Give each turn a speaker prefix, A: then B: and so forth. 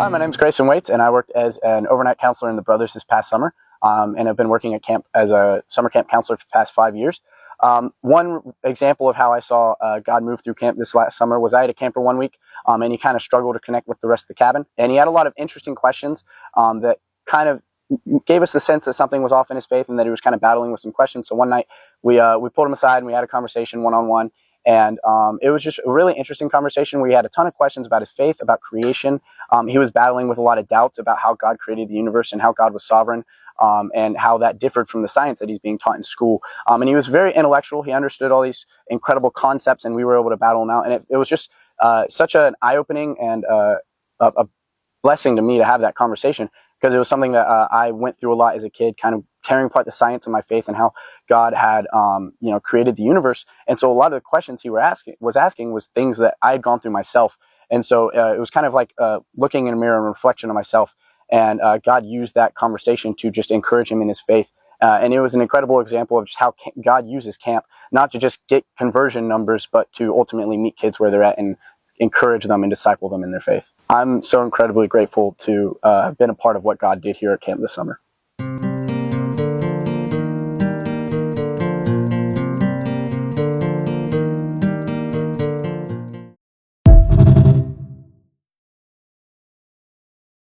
A: Hi, my name is Grayson and I worked as an overnight counselor in the Brothers this past summer, and I've been working at camp as a summer camp counselor for the past 5 years. One example of how I saw God move through camp this last summer was I had a camper one week, and he kind of struggled to connect with the rest of the cabin, and he had a lot of interesting questions that kind of gave us the sense that something was off in his faith and that he was kind of battling with some questions. So one night we pulled him aside and we had a conversation one-on-one. And it was just a really interesting conversation. We had a ton of questions about his faith, about creation. He was battling with a lot of doubts about how God created the universe and how God was sovereign, and how that differed from the science that he's being taught in school. And he was very intellectual. He understood all these incredible concepts, and we were able to battle him out. And it was just such an eye-opening and a blessing to me to have that conversation, because it was something that I went through a lot as a kid, kind of tearing apart the science of my faith and how God had, created the universe. And so a lot of the questions he was asking was things that I had gone through myself. And so it was kind of like looking in a mirror and reflection of myself. And God used that conversation to just encourage him in his faith. And it was an incredible example of just how God uses camp, not to just get conversion numbers, but to ultimately meet kids where they're at and encourage them and disciple them in their faith. I'm so incredibly grateful to have been a part of what God did here at camp this summer.